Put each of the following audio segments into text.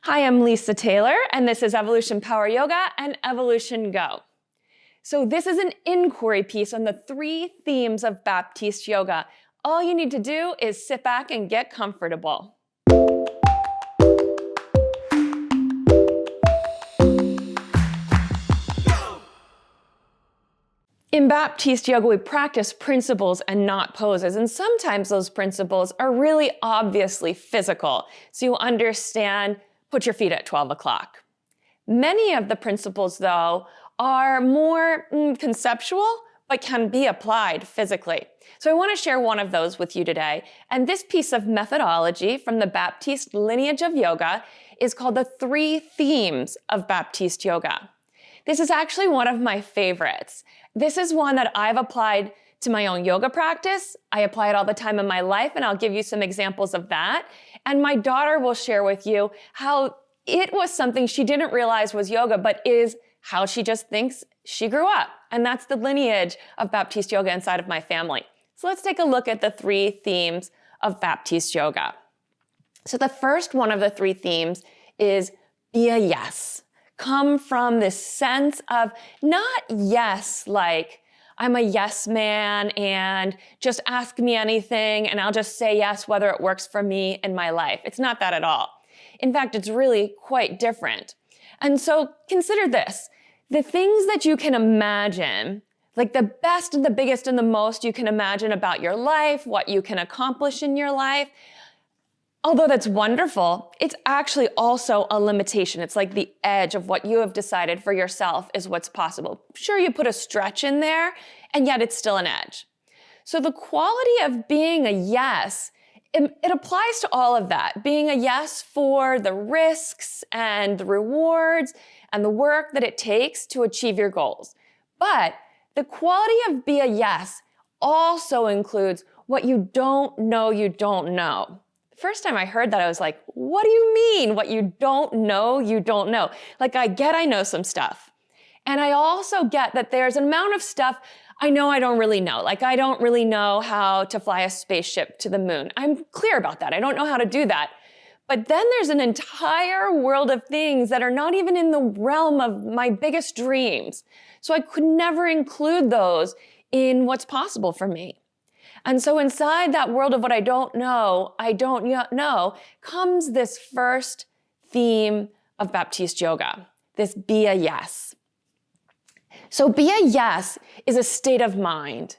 Hi, I'm Lisa Taylor, and this is Evolution Power Yoga and Evolution Go. So this is an inquiry piece on the 3 themes of Baptiste yoga. All you need to do is sit back and get comfortable. In Baptiste yoga, we practice principles and not poses, and sometimes those principles are really obviously physical, so you understand, put your feet at 12 o'clock. Many of the principles, though, are more conceptual, but can be applied physically. So I want to share one of those with you today, and this piece of methodology from the Baptiste lineage of yoga is called the 3 themes of Baptiste yoga. This is actually one of my favorites. This is one that I've applied to my own yoga practice. I apply it all the time in my life, and I'll give you some examples of that. And my daughter will share with you how it was something she didn't realize was yoga, but is how she just thinks she grew up. And that's the lineage of Baptiste yoga inside of my family. So let's take a look at the 3 themes of Baptiste yoga. So the first one of the 3 themes is be a yes. Come from this sense of not yes, like I'm a yes man and just ask me anything and I'll just say yes whether it works for me in my life. It's not that at all. In fact, it's really quite different. And so consider this, the things that you can imagine, like the best and the biggest and the most you can imagine about your life, what you can accomplish in your life, although that's wonderful, it's actually also a limitation. It's like the edge of what you have decided for yourself is what's possible. Sure, you put a stretch in there, and yet it's still an edge. So the quality of being a yes, it applies to all of that. Being a yes for the risks and the rewards and the work that it takes to achieve your goals. But the quality of be a yes also includes what you don't know you don't know. First time I heard that, I was like, what do you mean? What you don't know, you don't know. Like I know some stuff. And I also get that there's an amount of stuff I know I don't really know. Like I don't really know how to fly a spaceship to the moon. I'm clear about that. I don't know how to do that. But then there's an entire world of things that are not even in the realm of my biggest dreams. So I could never include those in what's possible for me. And so inside that world of what I don't know, comes this first theme of Baptiste yoga, this be a yes. So be a yes is a state of mind.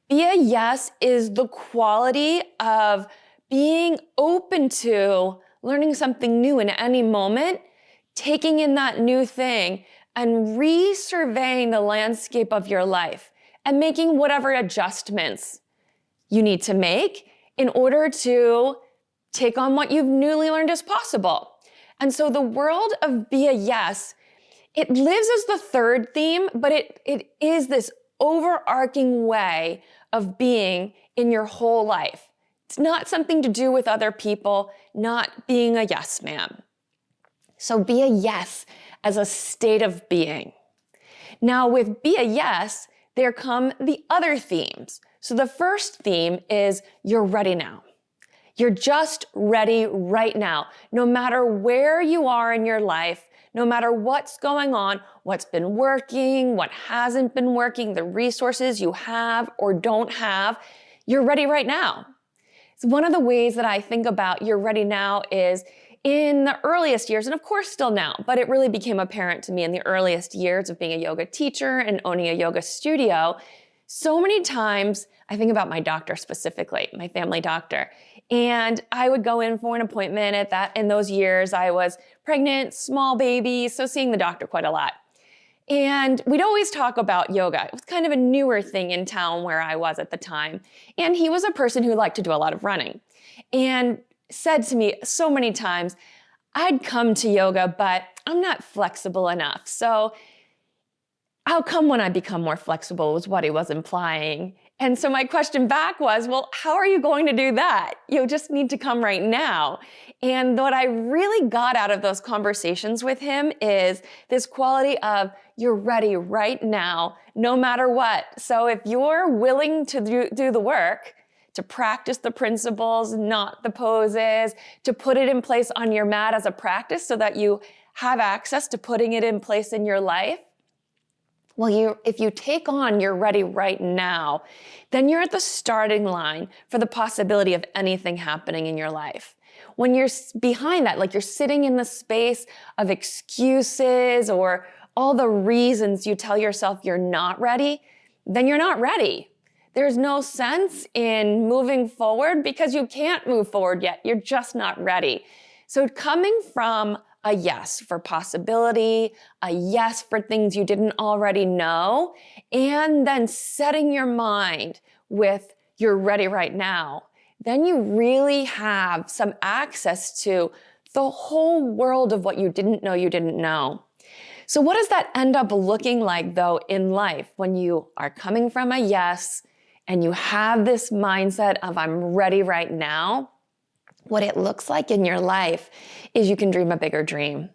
Be a yes is the quality of being open to learning something new in any moment, taking in that new thing and resurveying the landscape of your life and making whatever adjustments you need to make in order to take on what you've newly learned is possible. And so the world of be a yes, it lives as the 3rd theme, but it is this overarching way of being in your whole life. It's not something to do with other people, not being a yes man. So be a yes as a state of being. Now with be a yes, there come the other themes. So the first theme is you're ready now. You're just ready right now. No matter where you are in your life, no matter what's going on, what's been working, what hasn't been working, the resources you have or don't have, you're ready right now. So one of the ways that I think about you're ready now is in the earliest years, and of course still now, but it really became apparent to me in the earliest years of being a yoga teacher and owning a yoga studio. So many times, I think about my doctor specifically, my family doctor, and I would go in for an appointment in those years. I was pregnant, small baby, so seeing the doctor quite a lot. And we'd always talk about yoga. It was kind of a newer thing in town where I was at the time. And he was a person who liked to do a lot of running and said to me so many times, I'd come to yoga, but I'm not flexible enough. So how come when I become more flexible was what he was implying. And so my question back was, well, how are you going to do that? You just need to come right now. And what I really got out of those conversations with him is this quality of you're ready right now, no matter what. So if you're willing to do the work to practice the principles, not the poses, to put it in place on your mat as a practice so that you have access to putting it in place in your life. Well, if you take on you're ready right now, then you're at the starting line for the possibility of anything happening in your life. When you're behind that, like you're sitting in the space of excuses or all the reasons you tell yourself you're not ready, then you're not ready. There's no sense in moving forward because you can't move forward yet. You're just not ready. So coming from a yes for possibility, a yes for things you didn't already know, and then setting your mind with you're ready right now, then you really have some access to the whole world of what you didn't know you didn't know. So what does that end up looking like though in life when you are coming from a yes and you have this mindset of I'm ready right now? What it looks like in your life is you can dream a bigger dream.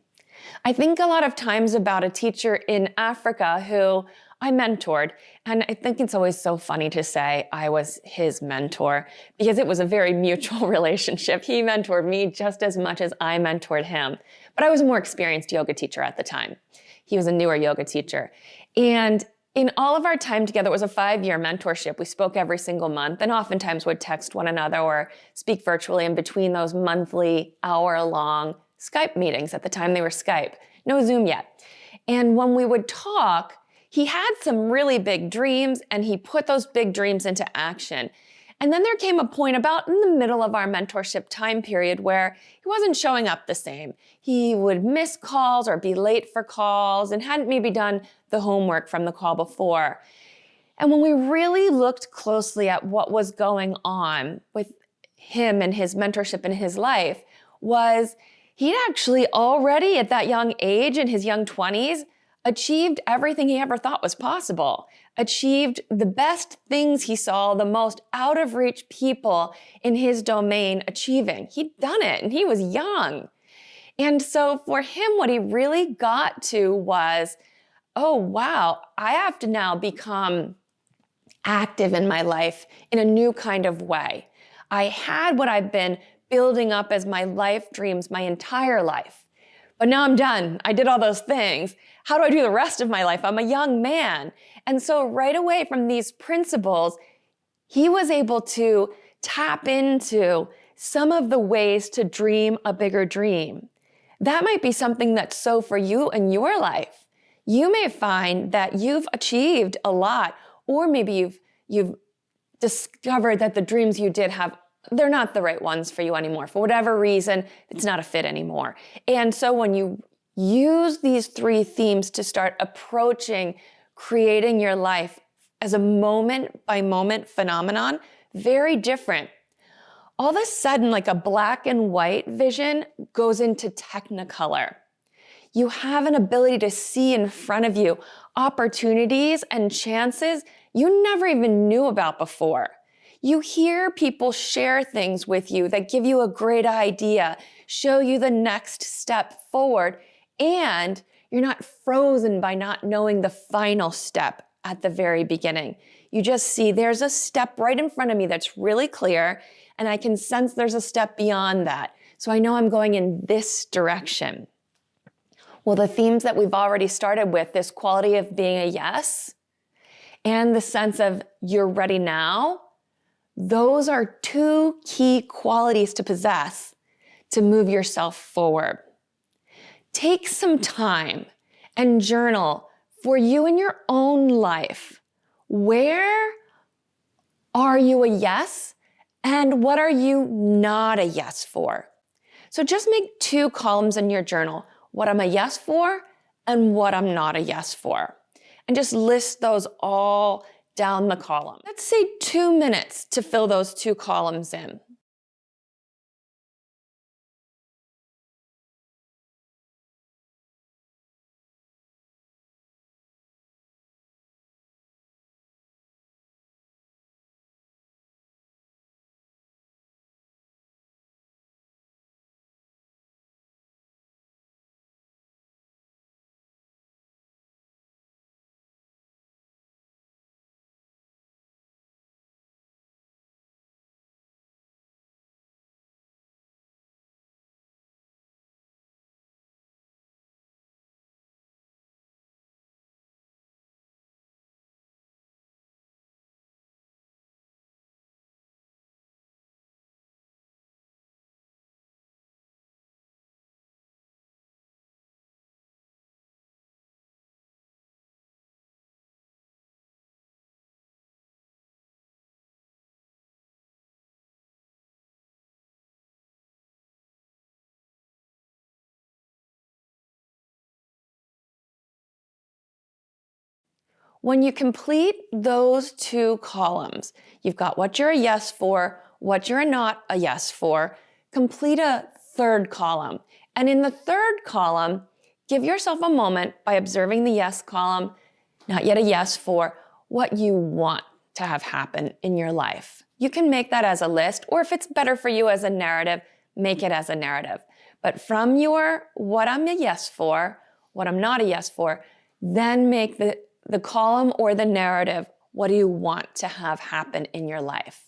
I think a lot of times about a teacher in Africa who I mentored, and I think it's always so funny to say I was his mentor because it was a very mutual relationship. He mentored me just as much as I mentored him, but I was a more experienced yoga teacher at the time. He was a newer yoga teacher. And in all of our time together, it was a 5-year mentorship. We spoke every single month and oftentimes would text one another or speak virtually in between those monthly hour-long Skype meetings. At the time, they were Skype. No Zoom yet. And when we would talk, he had some really big dreams and he put those big dreams into action. And then there came a point about in the middle of our mentorship time period where he wasn't showing up the same. He would miss calls or be late for calls and hadn't maybe done the homework from the call before. And when we really looked closely at what was going on with him and his mentorship in his life was he'd actually already at that young age, in his young 20s, achieved everything he ever thought was possible, achieved the best things he saw the most out of reach people in his domain achieving. He'd done it and he was young. And so for him, what he really got to was, oh, wow, I have to now become active in my life in a new kind of way. I had what I've been building up as my life dreams my entire life. But now I'm done. I did all those things. How do I do the rest of my life? I'm a young man. And so right away from these principles, he was able to tap into some of the ways to dream a bigger dream. That might be something that's so for you in your life. You may find that you've achieved a lot, or maybe you've discovered that the dreams you did have, they're not the right ones for you anymore. For whatever reason, it's not a fit anymore. And so when you use these 3 themes to start approaching creating your life as a moment-by-moment phenomenon, very different. All of a sudden, like a black and white vision goes into technicolor. You have an ability to see in front of you opportunities and chances you never even knew about before. You hear people share things with you that give you a great idea, show you the next step forward, and you're not frozen by not knowing the final step at the very beginning. You just see there's a step right in front of me that's really clear, and I can sense there's a step beyond that. So I know I'm going in this direction. Well, the themes that we've already started with, this quality of being a yes, and the sense of you're ready now, those are 2 key qualities to possess to move yourself forward. Take some time and journal for you in your own life. Where are you a yes and what are you not a yes for? So just make 2 columns in your journal, what I'm a yes for and what I'm not a yes for. And just list those all down the column. Let's say 2 minutes to fill those 2 columns in. When you complete those two columns, you've got what you're a yes for, what you're not a yes for, complete a third column. And in the third column, give yourself a moment by observing the yes column, not yet a yes for, what you want to have happen in your life. You can make that as a list, or if it's better for you as a narrative, make it as a narrative. But from your what I'm a yes for, what I'm not a yes for, then make the column or the narrative, what do you want to have happen in your life?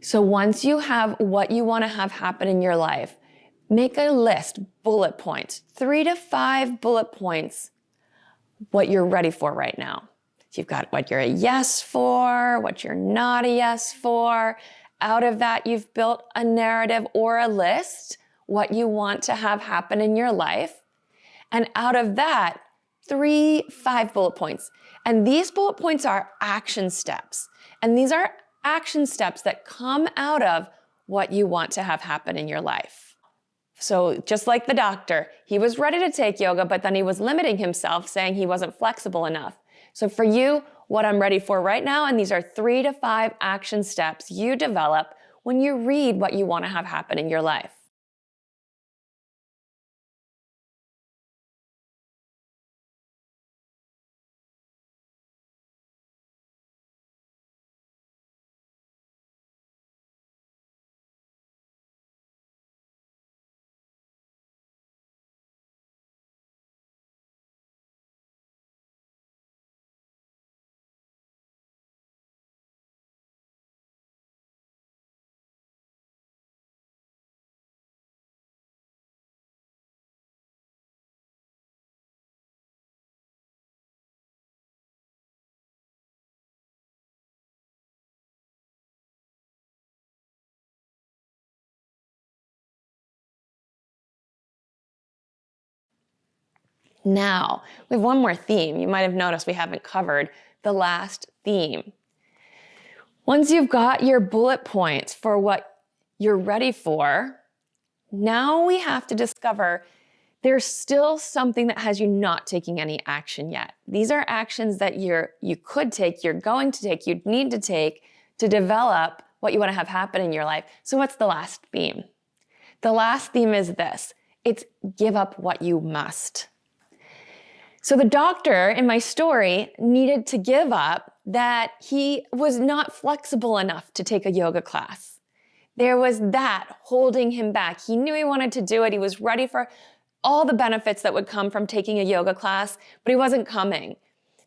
So once you have what you want to have happen in your life, make a list, bullet points, 3 to 5 bullet points, what you're ready for right now. So you've got what you're a yes for, what you're not a yes for. Out of that, you've built a narrative or a list, what you want to have happen in your life. And out of that, 5 bullet points. And these bullet points are action steps. And these are action steps that come out of what you want to have happen in your life. So just like the doctor, he was ready to take yoga, but then he was limiting himself, saying he wasn't flexible enough. So for you, what I'm ready for right now, and these are 3 to 5 action steps you develop when you read what you want to have happen in your life. Now, we have one more theme. You might have noticed we haven't covered the last theme. Once you've got your bullet points for what you're ready for, now we have to discover there's still something that has you not taking any action yet. These are actions that you could take, you're going to take, you'd need to take to develop what you want to have happen in your life. So what's the last theme? The last theme is this. It's give up what you must. So the doctor in my story needed to give up that he was not flexible enough to take a yoga class. There was that holding him back. He knew he wanted to do it. He was ready for all the benefits that would come from taking a yoga class, but he wasn't coming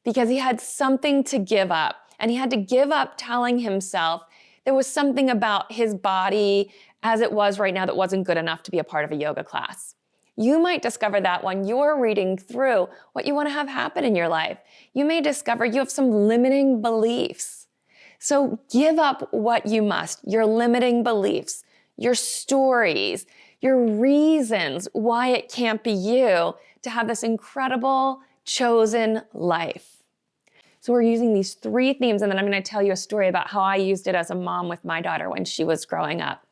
because he had something to give up. And he had to give up telling himself there was something about his body as it was right now that wasn't good enough to be a part of a yoga class. You might discover that when you're reading through what you want to have happen in your life. You may discover you have some limiting beliefs. So give up what you must, your limiting beliefs, your stories, your reasons why it can't be you to have this incredible chosen life. So we're using these 3 themes, and then I'm going to tell you a story about how I used it as a mom with my daughter when she was growing up.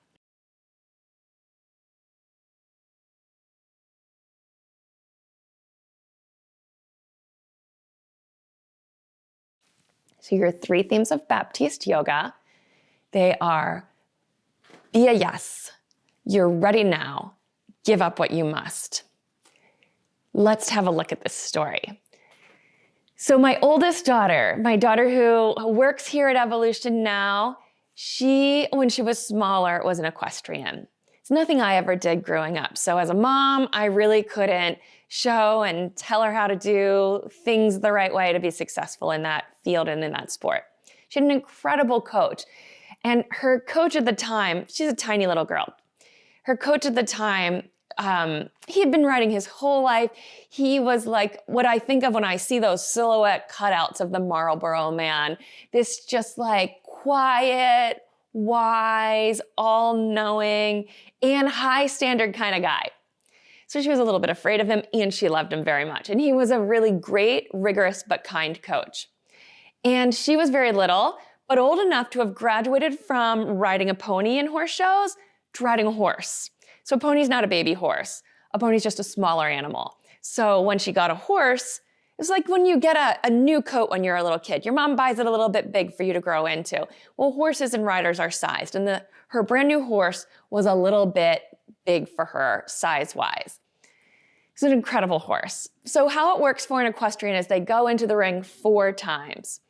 So your 3 themes of Baptiste yoga, they are be a yes, you're ready now, give up what you must. Let's have a look at this story. So my oldest daughter, my daughter who works here at Evolution now, when she was smaller, was an equestrian. It's nothing I ever did growing up. So as a mom, I really couldn't show and tell her how to do things the right way to be successful in that field and in that sport. She had an incredible coach. And her coach at the time, she's a tiny little girl. Her coach at the time, he had been riding his whole life. He was like what I think of when I see those silhouette cutouts of the Marlboro Man. This just like quiet, wise, all-knowing, and high standard kind of guy. So she was a little bit afraid of him, and she loved him very much. And he was a really great, rigorous, but kind coach. And she was very little, but old enough to have graduated from riding a pony in horse shows to riding a horse. So a pony's not a baby horse. A pony's just a smaller animal. So when she got a horse, it was like when you get a new coat when you're a little kid. Your mom buys it a little bit big for you to grow into. Well, horses and riders are sized, and her brand new horse was a little bit big for her size-wise. It's an incredible horse. So how it works for an equestrian is they go into the ring 4 times.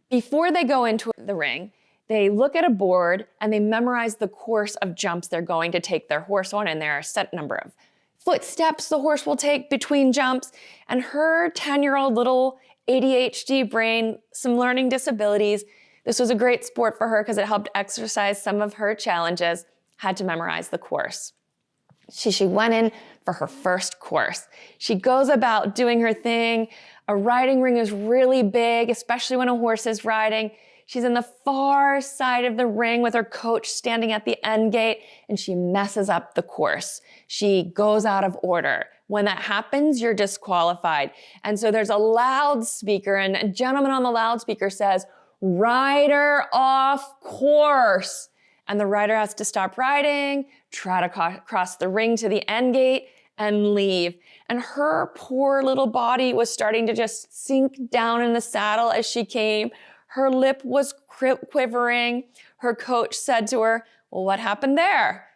Before they go into the ring, they look at a board and they memorize the course of jumps they're going to take their horse on, and there are a set number of footsteps the horse will take between jumps. And her 10-year-old little ADHD brain, some learning disabilities, this was a great sport for her because it helped exercise some of her challenges, had to memorize the course. She went in for her first course. She goes about doing her thing. A riding ring is really big, especially when a horse is riding. She's in the far side of the ring with her coach standing at the end gate, and she messes up the course. She goes out of order. When that happens, you're disqualified. And so there's a loudspeaker, and a gentleman on the loudspeaker says, "Rider off course." And the rider has to stop riding, try to cross the ring to the end gate, and leave. And her poor little body was starting to just sink down in the saddle as she came. Her lip was quivering. Her coach said to her, "Well, what happened there?"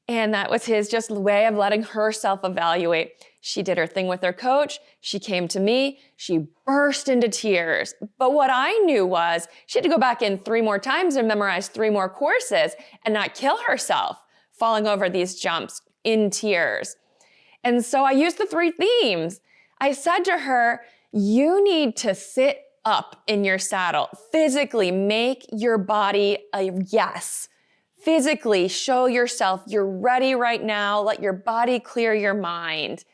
And that was his just way of letting her self-evaluate. She did her thing with her coach. She came to me. She burst into tears. But what I knew was she had to go back in 3 more times and memorize 3 more courses and not kill herself falling over these jumps in tears. And so I used the 3 themes. I said to her, you need to sit up in your saddle. Physically make your body a yes. Physically show yourself you're ready right now. Let your body clear your mind.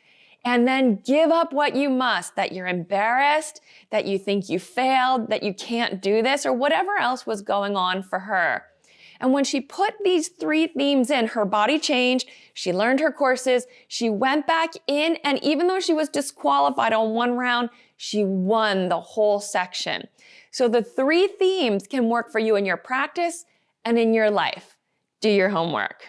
And then give up what you must, that you're embarrassed, that you think you failed, that you can't do this, or whatever else was going on for her. And when she put these 3 themes in, her body changed, she learned her courses, she went back in, and even though she was disqualified on 1 round, she won the whole section. So the 3 themes can work for you in your practice and in your life. Do your homework.